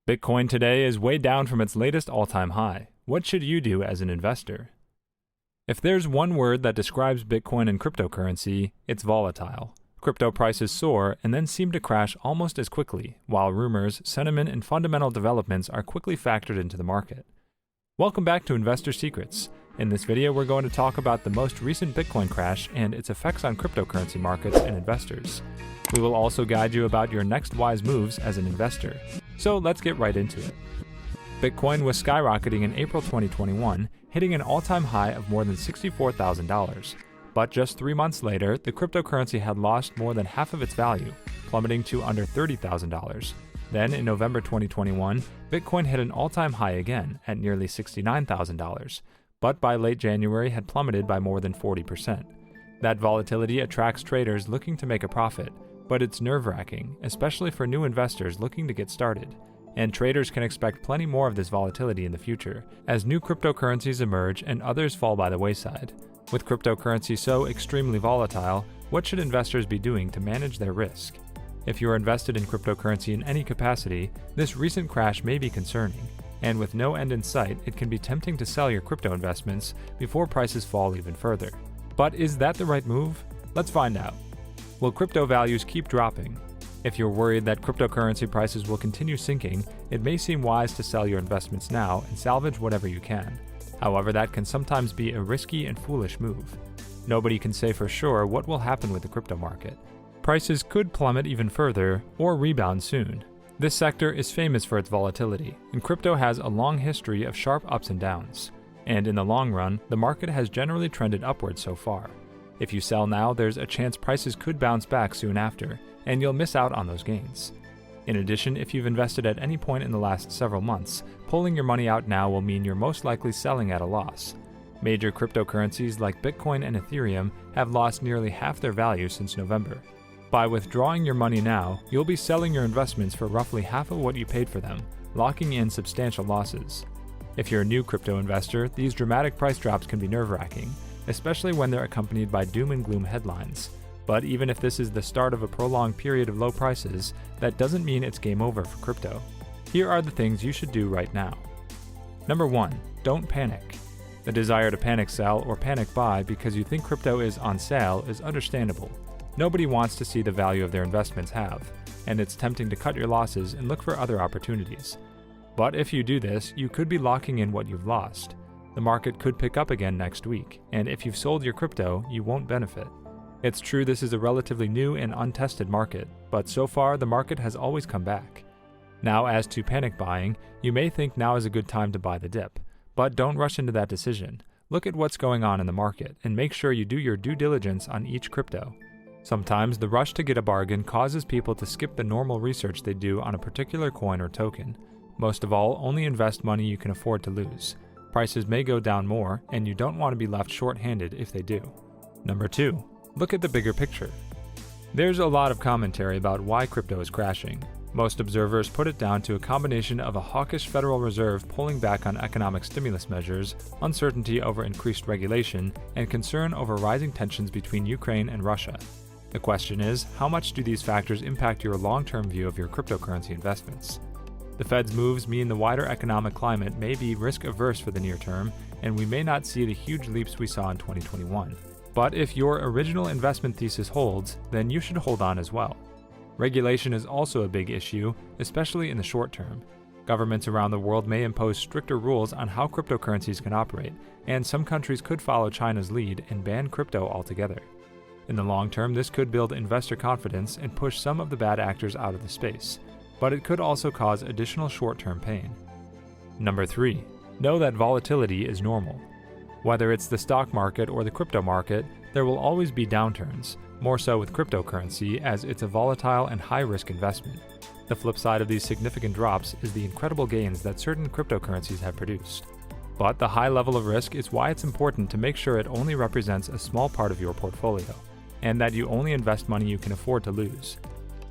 Bitcoin today is way down from its latest all-time high. What should you do as an investor? If there's one word that describes Bitcoin and cryptocurrency, it's volatile. Crypto prices soar and then seem to crash almost as quickly, while rumors, sentiment, and fundamental developments are quickly factored into the market. Welcome back to Investor Secrets. In this video, we're going to talk about the most recent Bitcoin crash and its effects on cryptocurrency markets and investors. We will also guide you about your next wise moves as an investor. So let's get right into it. Bitcoin was skyrocketing in April 2021, hitting an all-time high of more than $64,000. But just 3 months later, the cryptocurrency had lost more than half of its value, plummeting to under $30,000. Then, in November 2021, Bitcoin hit an all-time high again at nearly $69,000, but by late January had plummeted by more than 40%. That volatility attracts traders looking to make a profit, but it's nerve-wracking, especially for new investors looking to get started. And traders can expect plenty more of this volatility in the future, as new cryptocurrencies emerge and others fall by the wayside. With cryptocurrency so extremely volatile, what should investors be doing to manage their risk? If you are invested in cryptocurrency in any capacity, this recent crash may be concerning, and with no end in sight, it can be tempting to sell your crypto investments before prices fall even further. But is that the right move? Let's find out. Will crypto values keep dropping? If you're worried that cryptocurrency prices will continue sinking, it may seem wise to sell your investments now and salvage whatever you can. However, that can sometimes be a risky and foolish move. Nobody can say for sure what will happen with the crypto market. Prices could plummet even further or rebound soon. This sector is famous for its volatility, and crypto has a long history of sharp ups and downs. And in the long run, the market has generally trended upwards so far. If you sell now, there's a chance prices could bounce back soon after, and you'll miss out on those gains. In addition, if you've invested at any point in the last several months, pulling your money out now will mean you're most likely selling at a loss. Major cryptocurrencies like Bitcoin and Ethereum have lost nearly half their value since November. By withdrawing your money now, you'll be selling your investments for roughly half of what you paid for them, locking in substantial losses. If you're a new crypto investor, these dramatic price drops can be nerve-wracking, especially when they're accompanied by doom and gloom headlines. But even if this is the start of a prolonged period of low prices, that doesn't mean it's game over for crypto. Here are the things you should do right now. Number 1. Don't panic. The desire to panic sell or panic buy because you think crypto is on sale is understandable. Nobody wants to see the value of their investments halve, and it's tempting to cut your losses and look for other opportunities. But if you do this, you could be locking in what you've lost. The market could pick up again next week, and if you've sold your crypto, you won't benefit. It's true this is a relatively new and untested market, but so far the market has always come back. Now, as to panic buying, you may think now is a good time to buy the dip, but don't rush into that decision. Look at what's going on in the market and make sure you do your due diligence on each crypto. Sometimes the rush to get a bargain causes people to skip the normal research they do on a particular coin or token. Most of all, only invest money you can afford to lose. Prices may go down more, and you don't want to be left short-handed if they do. Number 2. Look at the bigger picture. There's a lot of commentary about why crypto is crashing. Most observers put it down to a combination of a hawkish Federal Reserve pulling back on economic stimulus measures, uncertainty over increased regulation, and concern over rising tensions between Ukraine and Russia. The question is, how much do these factors impact your long-term view of your cryptocurrency investments? The Fed's moves mean the wider economic climate may be risk-averse for the near term, and we may not see the huge leaps we saw in 2021. But if your original investment thesis holds, then you should hold on as well. Regulation is also a big issue, especially in the short term. Governments around the world may impose stricter rules on how cryptocurrencies can operate, and some countries could follow China's lead and ban crypto altogether. In the long term, this could build investor confidence and push some of the bad actors out of the space, but it could also cause additional short-term pain. Number 3. Know that volatility is normal. Whether it's the stock market or the crypto market, there will always be downturns, more so with cryptocurrency as it's a volatile and high-risk investment. The flip side of these significant drops is the incredible gains that certain cryptocurrencies have produced. But the high level of risk is why it's important to make sure it only represents a small part of your portfolio, and that you only invest money you can afford to lose.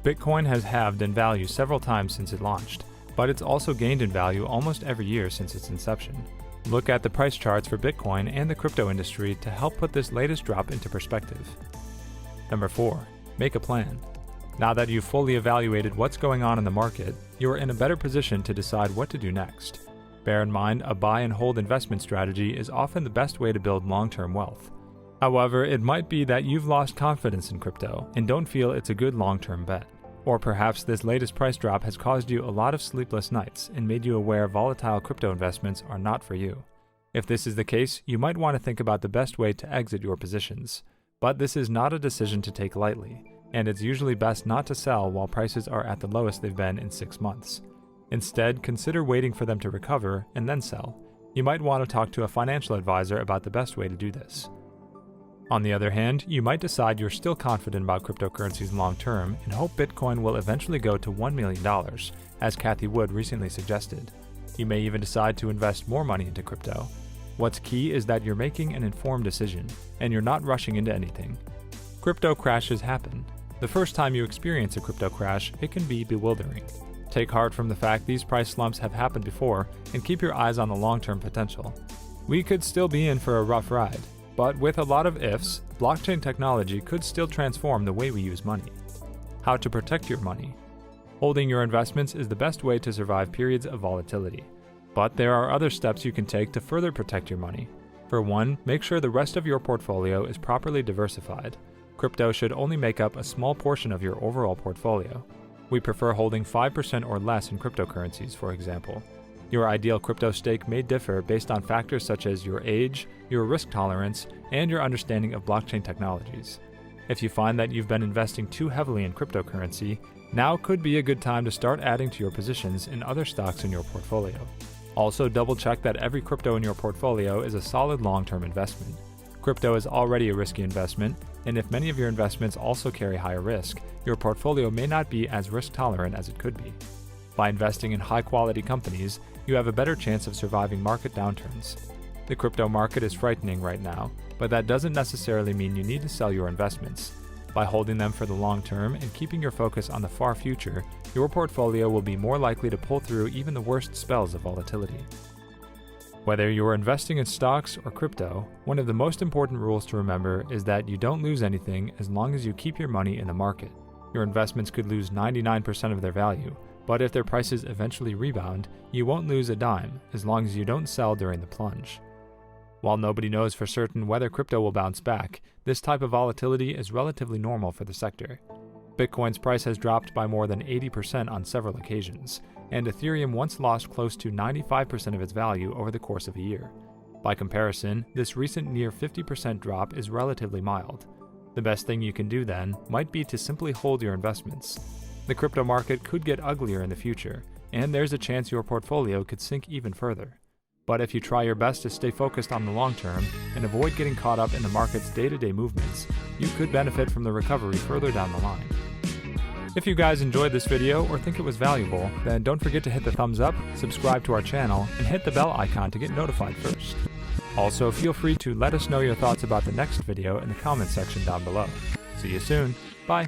Bitcoin has halved in value several times since it launched, but it's also gained in value almost every year since its inception. Look at the price charts for Bitcoin and the crypto industry to help put this latest drop into perspective. Number 4. Make a plan. Now that you've fully evaluated what's going on in the market, you are in a better position to decide what to do next. Bear in mind, a buy and hold investment strategy is often the best way to build long-term wealth. However, it might be that you've lost confidence in crypto and don't feel it's a good long-term bet. Or perhaps this latest price drop has caused you a lot of sleepless nights and made you aware volatile crypto investments are not for you. If this is the case, you might want to think about the best way to exit your positions. But this is not a decision to take lightly, and it's usually best not to sell while prices are at the lowest they've been in 6 months. Instead, consider waiting for them to recover and then sell. You might want to talk to a financial advisor about the best way to do this. On the other hand, you might decide you're still confident about cryptocurrencies long term and hope Bitcoin will eventually go to $1 million, as Cathie Wood recently suggested. You may even decide to invest more money into crypto. What's key is that you're making an informed decision, and you're not rushing into anything. Crypto crashes happen. The first time you experience a crypto crash, it can be bewildering. Take heart from the fact these price slumps have happened before, and keep your eyes on the long-term potential. We could still be in for a rough ride. But with a lot of ifs, blockchain technology could still transform the way we use money. How to protect your money. Holding your investments is the best way to survive periods of volatility. But there are other steps you can take to further protect your money. For one, make sure the rest of your portfolio is properly diversified. Crypto should only make up a small portion of your overall portfolio. We prefer holding 5% or less in cryptocurrencies, for example. Your ideal crypto stake may differ based on factors such as your age, your risk tolerance, and your understanding of blockchain technologies. If you find that you've been investing too heavily in cryptocurrency, now could be a good time to start adding to your positions in other stocks in your portfolio. Also, double-check that every crypto in your portfolio is a solid long-term investment. Crypto is already a risky investment, and if many of your investments also carry higher risk, your portfolio may not be as risk-tolerant as it could be. By investing in high-quality companies, you have a better chance of surviving market downturns. The crypto market is frightening right now, but that doesn't necessarily mean you need to sell your investments. By holding them for the long term and keeping your focus on the far future, your portfolio will be more likely to pull through even the worst spells of volatility. Whether you're investing in stocks or crypto, one of the most important rules to remember is that you don't lose anything as long as you keep your money in the market. Your investments could lose 99% of their value, but if their prices eventually rebound, you won't lose a dime as long as you don't sell during the plunge. While nobody knows for certain whether crypto will bounce back, this type of volatility is relatively normal for the sector. Bitcoin's price has dropped by more than 80% on several occasions, and Ethereum once lost close to 95% of its value over the course of a year. By comparison, this recent near 50% drop is relatively mild. The best thing you can do then might be to simply hold your investments. The crypto market could get uglier in the future, and there's a chance your portfolio could sink even further. But if you try your best to stay focused on the long term and avoid getting caught up in the market's day-to-day movements, you could benefit from the recovery further down the line. If you guys enjoyed this video or think it was valuable, then don't forget to hit the thumbs up, subscribe to our channel, and hit the bell icon to get notified first. Also, feel free to let us know your thoughts about the next video in the comment section down below. See you soon. Bye.